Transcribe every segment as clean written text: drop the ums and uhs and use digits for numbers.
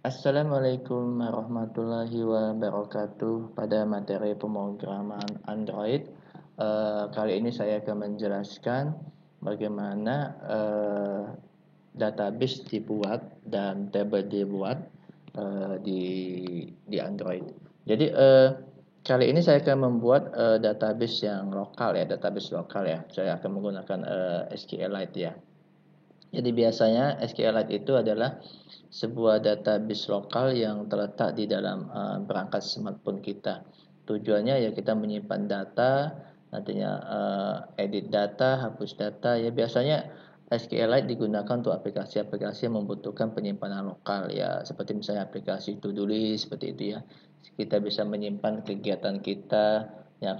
Assalamualaikum warahmatullahi wabarakatuh. Pada materi pemrograman Android, kali ini saya akan menjelaskan bagaimana database dibuat dan tabel dibuat di Android. Jadi kali ini saya akan membuat database yang lokal ya, database lokal ya. Saya akan menggunakan SQLite ya. Jadi biasanya SQLite itu adalah sebuah database lokal yang terletak di dalam perangkat smartphone kita. Tujuannya ya kita menyimpan data, nantinya edit data, hapus data. Ya biasanya SQLite digunakan untuk aplikasi-aplikasi yang membutuhkan penyimpanan lokal ya, seperti misalnya aplikasi to-do list seperti itu ya. Kita bisa menyimpan kegiatan kita yang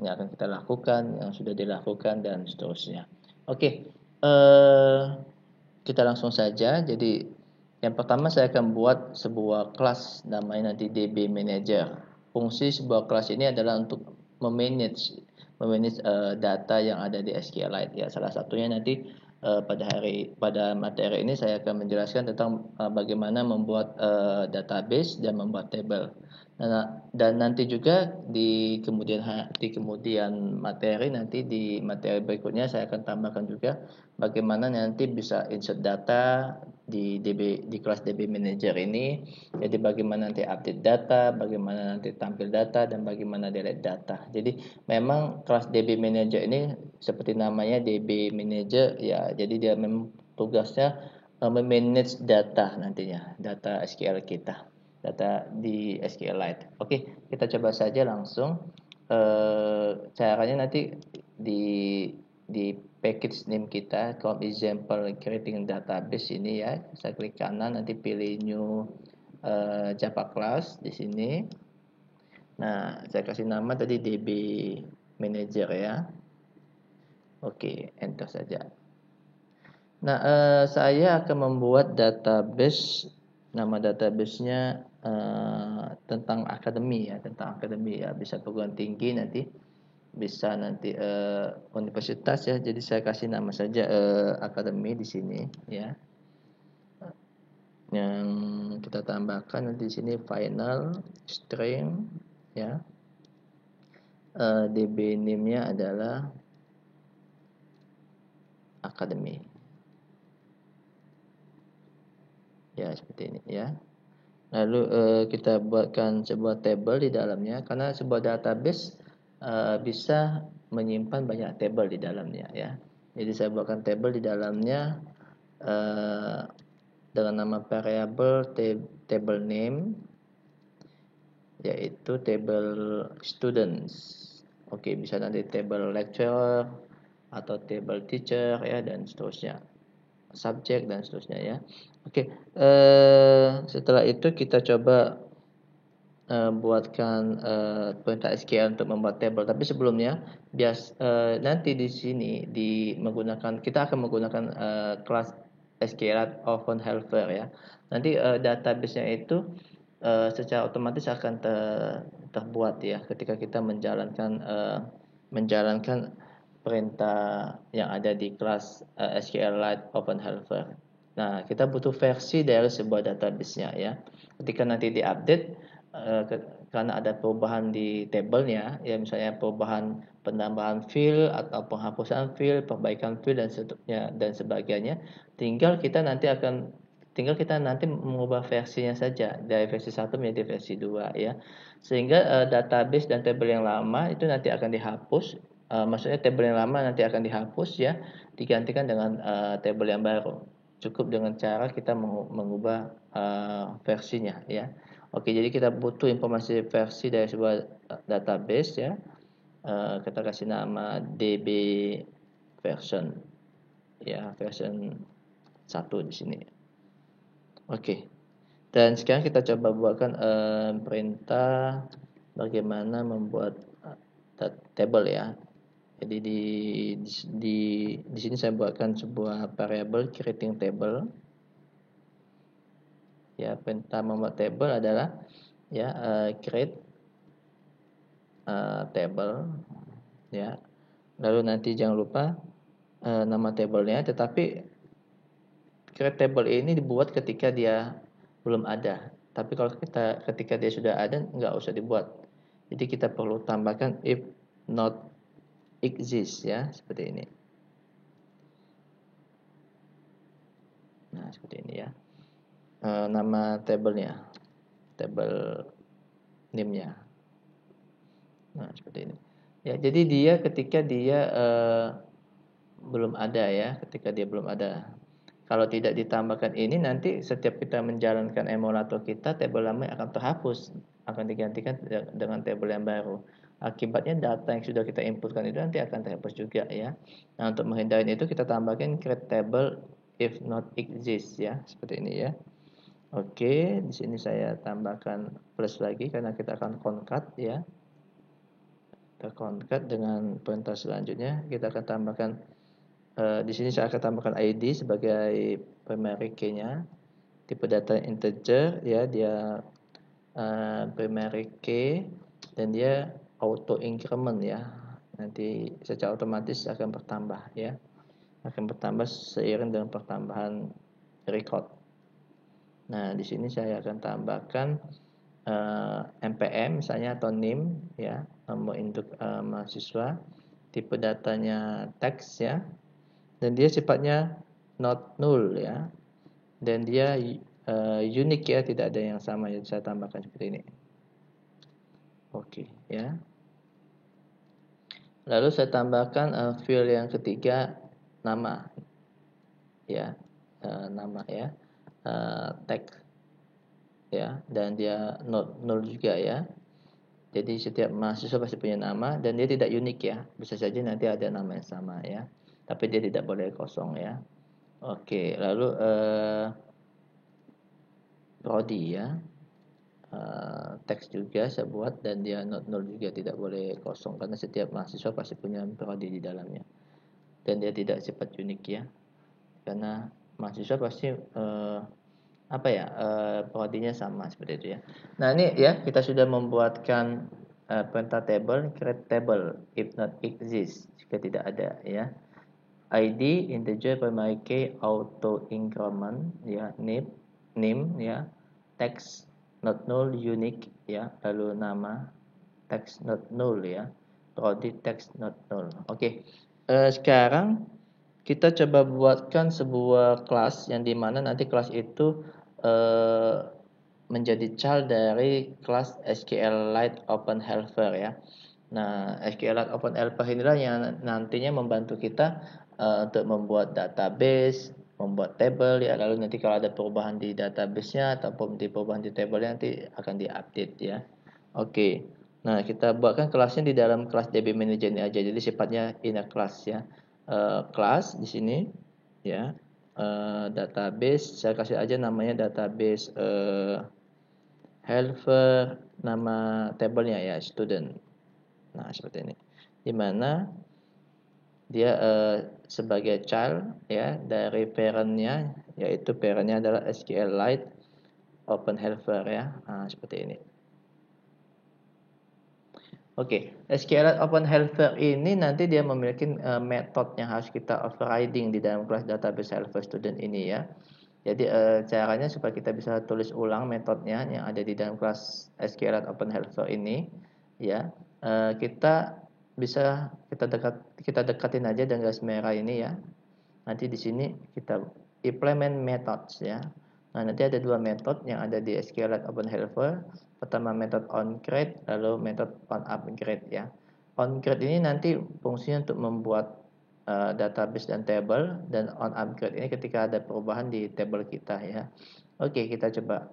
akan kita lakukan, yang sudah dilakukan dan seterusnya. Oke, kita langsung saja. Jadi yang pertama saya akan buat sebuah kelas namanya nanti DB Manager. Fungsi sebuah kelas ini adalah untuk memanage data yang ada di SQLite ya. Salah satunya nanti pada materi ini saya akan menjelaskan tentang bagaimana membuat database dan membuat table. Dan nanti juga di kemudian materi, nanti di materi berikutnya saya akan tambahkan juga bagaimana nanti bisa insert data di kelas DB Manager ini. Jadi bagaimana nanti update data, bagaimana nanti tampil data, dan bagaimana delete data. Jadi memang kelas DB Manager ini seperti namanya DB Manager ya. Jadi dia memang tugasnya memanage data nantinya, data SQL kita, data di SQLite. Oke, kita coba saja langsung. Caranya nanti di package name kita, called example creating database ini ya. Saya klik kanan, nanti pilih new Java class di sini. Nah, saya kasih nama tadi DB Manager ya. Oke, enter saja. Nah, saya akan membuat database. Nama databasenya tentang akademi ya, bisa perguruan tinggi, nanti bisa nanti universitas ya. Jadi saya kasih nama saja akademi di sini ya. Yang kita tambahkan nanti di sini final string ya. DB name-nya adalah akademi. Ya, seperti ini ya. Lalu kita buatkan sebuah table di dalamnya, karena sebuah database bisa menyimpan banyak table di dalamnya ya. Jadi saya buatkan table di dalamnya dengan nama variable table name, yaitu table students. Oke, bisa nanti table lecturer atau table teacher ya, dan seterusnya, subjek dan seterusnya ya. Oke, setelah itu kita coba buatkan perintah SQL untuk membuat table. Tapi sebelumnya nanti di sini kita akan menggunakan kelas SQL Open Helper ya. Nanti database-nya itu secara otomatis akan terbuat ya ketika kita menjalankan perintah yang ada di kelas SQLite Open Helper. Nah, kita butuh versi dari sebuah database-nya ya. Ketika nanti diupdate, karena ada perubahan di tabelnya ya, misalnya perubahan penambahan field atau penghapusan field, perbaikan field dan sebagainya, tinggal kita nanti mengubah versinya saja dari versi 1 menjadi versi 2 ya. Sehingga database dan tabel yang lama itu nanti akan dihapus. Maksudnya tabel yang lama nanti akan dihapus ya, digantikan dengan tabel yang baru. Cukup dengan cara kita mengubah versinya ya. Oke, jadi kita butuh informasi versi dari sebuah database ya. Kita kasih nama DB version ya, version 1 di sini. Oke. Dan sekarang kita coba buatkan perintah bagaimana membuat table ya. Jadi di sini saya buatkan sebuah variable creating table. Ya, perintah membuat table adalah ya create table ya. Lalu nanti jangan lupa nama tablenya, tetapi create table ini dibuat ketika dia belum ada. Tapi kalau ketika dia sudah ada, nggak usah dibuat. Jadi kita perlu tambahkan if not exist ya, seperti ini. Nah, seperti ini ya. Nama tabelnya, tabel name-nya. Nah, seperti ini. Ya, jadi dia ketika dia belum ada ya, ketika dia belum ada. Kalau tidak ditambahkan ini, nanti setiap kita menjalankan emulator kita, tabel lama akan terhapus, akan digantikan dengan tabel yang baru. Akibatnya data yang sudah kita inputkan itu nanti akan terhapus juga ya. Nah, untuk menghindari itu kita tambahkan create table if not exist ya, seperti ini ya. Oke, di sini saya tambahkan plus lagi karena kita akan concat ya. Kita concat dengan perintah selanjutnya, kita akan tambahkan di sini saya akan tambahkan ID sebagai primary key-nya. Tipe data integer ya, dia primary key dan dia auto increment ya. Nanti secara otomatis akan bertambah ya. Akan bertambah seiring dengan pertambahan record. Nah, di sini saya akan tambahkan MPM misalnya atau NIM ya, nomor induk mahasiswa. Tipe datanya teks ya. Dan dia sifatnya not null ya, dan dia unik ya, tidak ada yang sama yang saya tambahkan seperti ini. Oke ya. Lalu saya tambahkan field yang ketiga, nama ya, nama ya, tag ya, dan dia not null juga ya. Jadi setiap mahasiswa pasti punya nama dan dia tidak unik ya. Bisa saja nanti ada nama yang sama ya, tapi dia tidak boleh kosong ya. Oke, lalu prodi ya, teks juga saya buat dan dia not null juga, tidak boleh kosong karena setiap mahasiswa pasti punya prodi di dalamnya dan dia tidak sifat unik ya, karena mahasiswa pasti apa ya, prodinya sama seperti itu ya. Nah ini ya, kita sudah membuatkan perintah table create table if not exist jika tidak ada ya. ID integer primary key auto increment ya, name ya, text not null unique ya, lalu nama text not null ya, prodi text not null. Oke. Sekarang kita coba buatkan sebuah kelas yang dimana nanti kelas itu menjadi child dari kelas SQLite Open Helper ya. Nah, SQLite Open Helper inilah yang nantinya membantu kita untuk membuat database, membuat table ya. Lalu nanti kalau ada perubahan di database-nya ataupun di perubahan di table nanti akan diupdate ya. Oke. Nah, kita buatkan kelasnya di dalam kelas DB Manager ini aja. Jadi sifatnya inner class ya. Kelas di sini ya. Database saya kasih aja namanya database helper, nama tabelnya ya student. Nah, seperti ini. Di mana dia sebagai child ya dari parentnya, yaitu parentnya adalah SQLite Open Helper ya. Nah, seperti ini. Oke, SQLite Open Helper ini nanti dia memiliki metode yang harus kita overriding di dalam kelas database helper student ini ya. Jadi caranya supaya kita bisa tulis ulang metodenya yang ada di dalam kelas SQLite Open Helper ini ya. Kita bisa kita dekatin aja dengan garis merah ini ya. Nanti di sini kita implement methods ya. Nah, nanti ada dua metode yang ada di SQLite Open Helper. Pertama metode onCreate, lalu metode onUpgrade ya. OnCreate ini nanti fungsinya untuk membuat database dan table, dan onUpgrade ini ketika ada perubahan di table kita ya. Oke, kita coba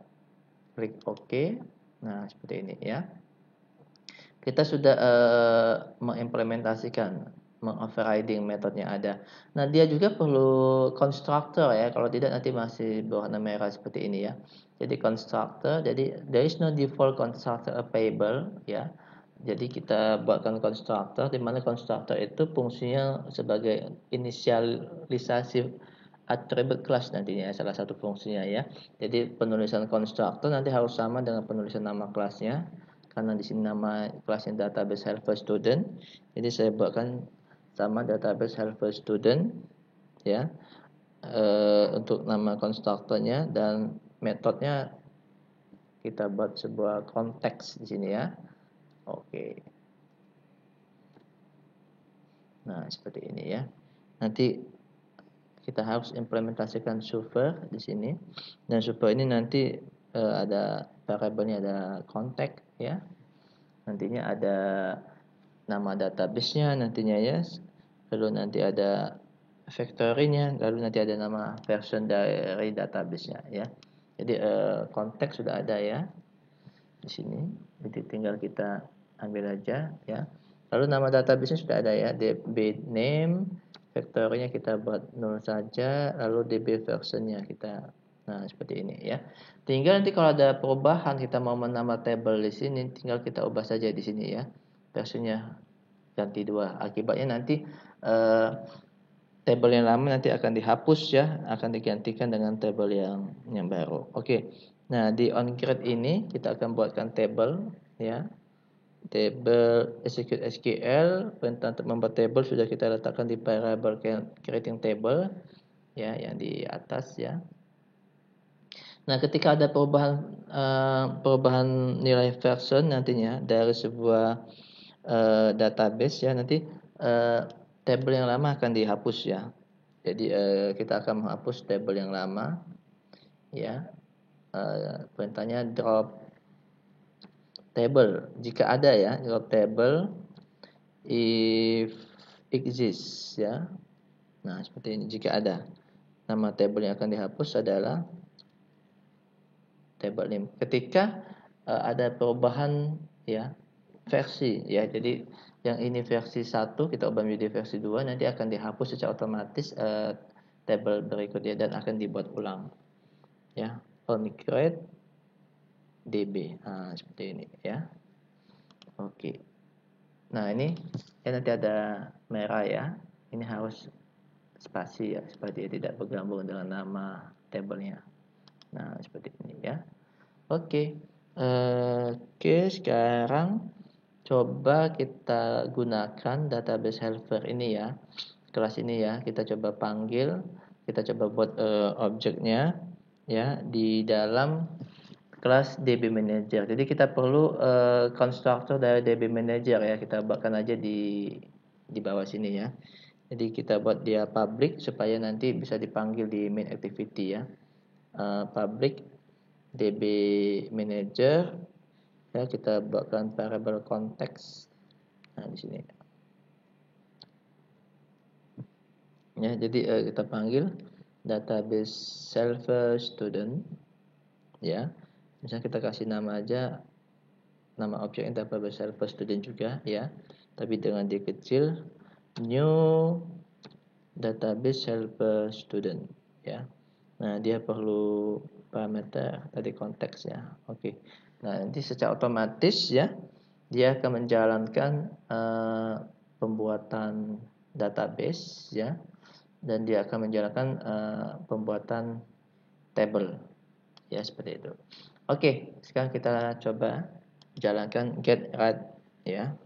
klik OK. Nah, seperti ini ya. Kita sudah mengimplementasikan, mengoverriding metodenya ada. Nah, dia juga perlu constructor ya. Kalau tidak nanti masih berwarna merah seperti ini ya. Jadi constructor, jadi there is no default constructor available ya. Jadi kita buatkan constructor di mana constructor itu fungsinya sebagai inisialisasi attribute class nantinya, salah satu fungsinya ya. Jadi penulisan constructor nanti harus sama dengan penulisan nama kelasnya. Karena di sini nama kelasnya database helper student, jadi saya buatkan sama database helper student ya, untuk nama konstruktornya, dan metodenya kita buat sebuah konteks di sini ya. Oke. Nah, seperti ini ya. Nanti kita harus implementasikan super di sini. Dan super ini nanti ada variabelnya, ada konteks ya. Nantinya ada nama database-nya nantinya ya. Lalu nanti ada factory-nya, lalu nanti ada nama version dari database-nya ya. Jadi konteks sudah ada ya di sini. Jadi tinggal kita ambil aja ya. Lalu nama database-nya sudah ada ya, DB name, factory-nya kita buat 0 saja, lalu DB version-nya kita. Nah, seperti ini ya. Tinggal nanti kalau ada perubahan kita mau menambah table di sini, tinggal kita ubah saja di sini ya. Versinya ganti 2. Akibatnya nanti table yang lama nanti akan dihapus ya, akan digantikan dengan table yang baru. Oke. Nah, di onCreate ini kita akan buatkan table ya. Table execute SQL, perintah untuk membuat table sudah kita letakkan di variable creating table ya, yang di atas ya. Nah, ketika ada perubahan nilai version nantinya dari sebuah database ya, nanti table yang lama akan dihapus ya. Jadi kita akan menghapus table yang lama ya. Perintahnya drop table jika ada ya, drop table if exists ya. Nah, seperti ini jika ada. Nama table yang akan dihapus adalah table name. Ketika ada perubahan ya versi ya. Jadi yang ini versi 1 kita ubah menjadi versi 2, nanti akan dihapus secara otomatis table berikutnya dan akan dibuat ulang. Ya, onCreate DB. Nah, seperti ini ya. Oke. Nah, ini ya nanti ada merah ya. Ini harus spasi ya, seperti tidak bergabung dengan nama tabelnya. Nah, seperti ini ya. Oke. Oke, sekarang coba kita gunakan database helper ini ya. Kelas ini ya, kita coba panggil, kita coba buat objeknya ya di dalam kelas DB Manager. Jadi kita perlu konstruktor dari DB Manager ya. Kita buatkan aja di bawah sini ya. Jadi kita buat dia public supaya nanti bisa dipanggil di main activity ya. Public DB Manager ya, kita buatkan variable context. Nah, di sini. Ya, jadi kita panggil database server student ya. Misalnya kita kasih nama aja, nama objeknya database server student juga ya, tapi dengan D kecil, new database server student ya. Nah, dia perlu parameter tadi konteks ya. Oke. Nah, nanti secara otomatis ya dia akan menjalankan pembuatan database ya, dan dia akan menjalankan pembuatan table ya, seperti itu. Oke, sekarang kita coba jalankan get right ya.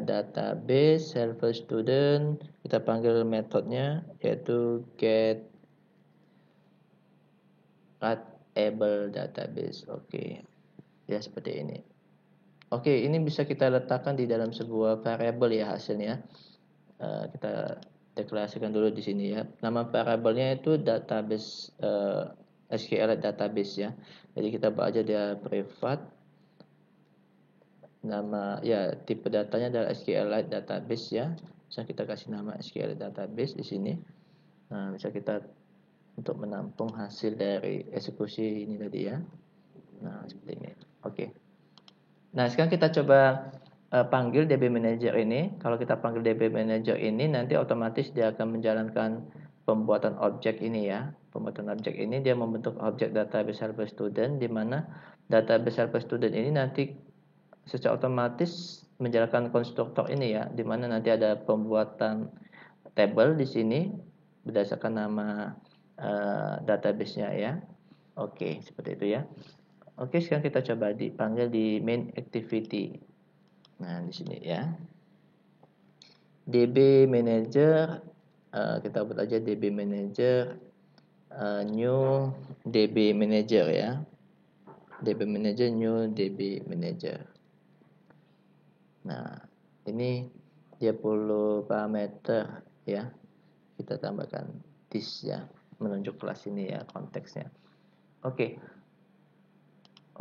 Database server student, kita panggil metodenya yaitu get able database. Oke. Ya, seperti ini. Oke, ini bisa kita letakkan di dalam sebuah variable ya hasilnya. Kita deklarasikan dulu di sini ya. Nama variabelnya itu database SQLite database ya. Jadi kita buat aja dia privat. Nama ya, tipe datanya adalah SQLite database ya. Bisa kita kasih nama SQLite database di sini. Nah, bisa kita untuk menampung hasil dari eksekusi ini tadi ya. Nah, seperti ini. Oke. Nah, sekarang kita coba panggil DB Manager ini. Kalau kita panggil DB Manager ini, nanti otomatis dia akan menjalankan pembuatan objek ini ya. Pembuatan objek ini dia membentuk objek database helper student, di mana database helper student ini nanti secara otomatis menjalankan konstruktor ini ya, di mana nanti ada pembuatan table di sini berdasarkan nama database-nya ya. Oke, seperti itu ya. Oke, sekarang kita coba dipanggil di main activity. Nah, di sini ya. DB Manager, kita buat aja DB Manager new DB Manager ya. DB Manager, new DB Manager. Nah, ini dia perlu parameter ya. Kita tambahkan this ya, menunjuk kelas ini ya konteksnya. Oke.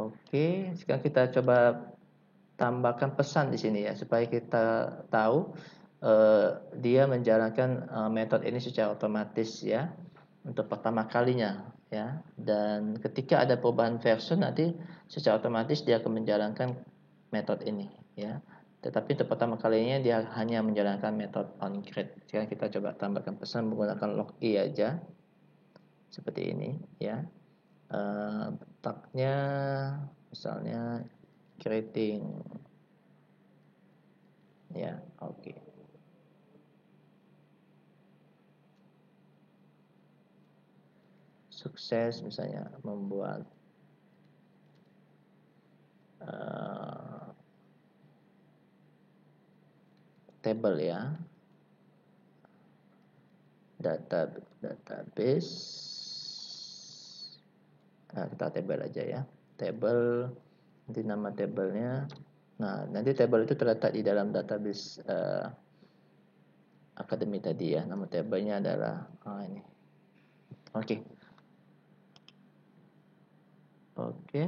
Oke, sekarang kita coba tambahkan pesan di sini ya supaya kita tahu dia menjalankan metode ini secara otomatis ya untuk pertama kalinya ya. Dan ketika ada perubahan versi nanti secara otomatis dia akan menjalankan metode ini ya. Tetapi untuk pertama kalinya dia hanya menjalankan metode onCreate. Sekarang kita coba tambahkan pesan menggunakan log i aja seperti ini ya. Tagnya misalnya creating ya, oke. Sukses misalnya membuat table ya, database. Nah, kita table aja ya, table, nanti nama tablenya. Nah, nanti table itu terletak di dalam database akademi tadi ya. Nama tablenya adalah ini. Oke. Oke,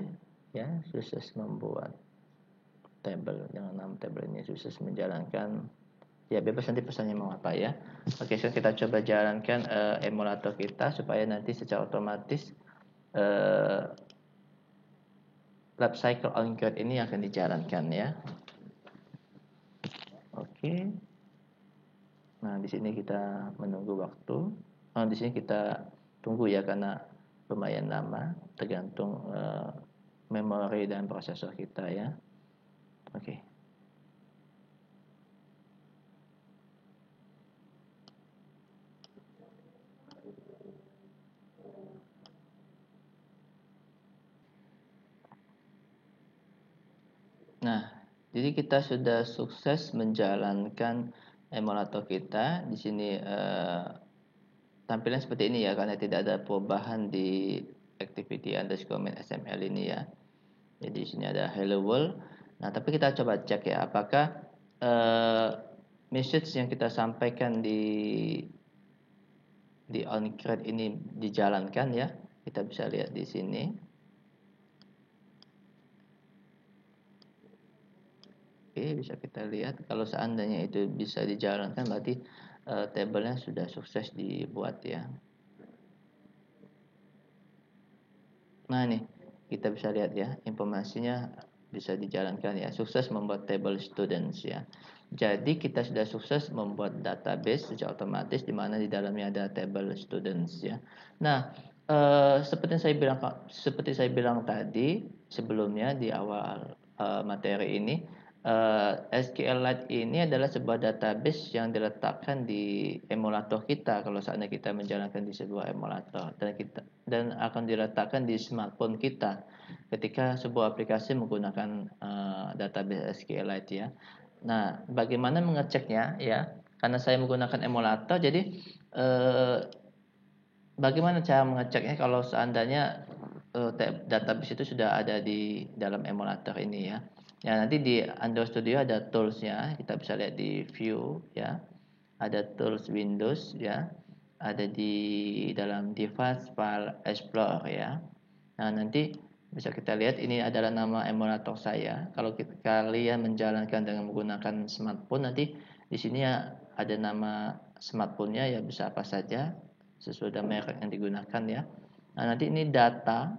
ya, sukses membuat table dengan nama tabelnya, sukses menjalankan. Ya, bebas nanti pesannya mau apa ya. Oke, sekarang kita coba jalankan emulator kita supaya nanti secara otomatis lab cycle onCreate ini akan dijalankan ya. Oke. Nah, di sini kita menunggu waktu. Di sini kita tunggu ya karena lumayan lama tergantung memori dan prosesor kita ya. Oke. Nah, jadi kita sudah sukses menjalankan emulator kita. Di sini tampilan seperti ini ya karena tidak ada perubahan di activity underscore main XML ini ya. Jadi di sini ada hello world. Nah, tapi kita coba cek ya apakah message yang kita sampaikan di onCreate ini dijalankan ya. Kita bisa lihat di sini. Oke, bisa kita lihat kalau seandainya itu bisa dijalankan berarti tabelnya sudah sukses dibuat ya. Nah, nih kita bisa lihat ya, informasinya bisa dijalankan ya. Sukses membuat table students ya. Jadi kita sudah sukses membuat database secara otomatis di mana di dalamnya ada table students ya. Nah, seperti saya bilang tadi sebelumnya di awal materi ini, SQLite ini adalah sebuah database yang diletakkan di emulator kita kalau seandainya kita menjalankan di sebuah emulator dan akan diletakkan di smartphone kita ketika sebuah aplikasi menggunakan database SQLite ya. Nah, bagaimana mengeceknya ya? Karena saya menggunakan emulator, jadi bagaimana cara mengeceknya kalau seandainya database itu sudah ada di dalam emulator ini ya? Ya, nanti di Android Studio ada tools-nya, kita bisa lihat di view ya. Ada tools Windows ya. Ada di dalam device file explorer ya. Nah, nanti bisa kita lihat ini adalah nama emulator saya. Kalau kalian menjalankan dengan menggunakan smartphone nanti di sini ya ada nama smartphone-nya ya bisa apa saja sesuai dengan merek yang digunakan ya. Nah, nanti ini data.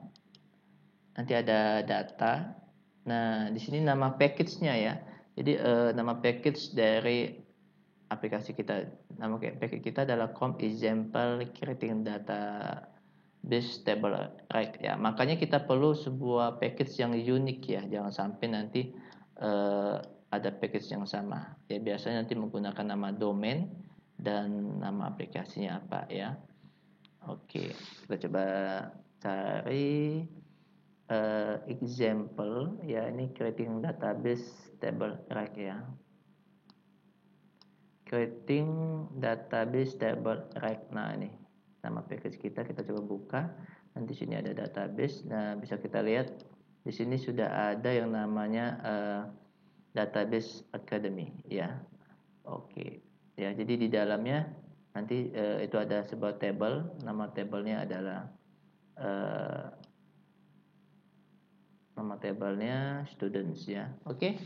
Nanti ada data. Nah, di sini nama package-nya ya. Jadi nama package dari aplikasi kita. Nama package kita adalah com example creating data base table right ya. Makanya kita perlu sebuah package yang unik ya. Jangan sampai nanti ada package yang sama. Ya biasanya nanti menggunakan nama domain dan nama aplikasinya apa ya. Oke, kita coba cari example ya, ini creating database table rack ya, creating database table rack. Nah, ini nama package kita coba buka. Nanti sini ada database. Nah, bisa kita lihat Di sini sudah ada yang namanya Database Academy ya. Oke. Ya, jadi di dalamnya nanti itu ada sebuah table, nama tabelnya adalah nama tabelnya students ya. Oke.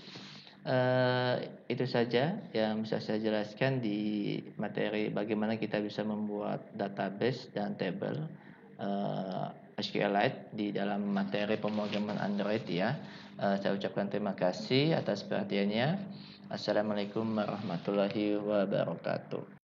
Itu saja yang bisa saya jelaskan di materi bagaimana kita bisa membuat database dan table SQLite di dalam materi pemrograman Android ya. Saya ucapkan terima kasih atas perhatiannya. Assalamualaikum warahmatullahi wabarakatuh.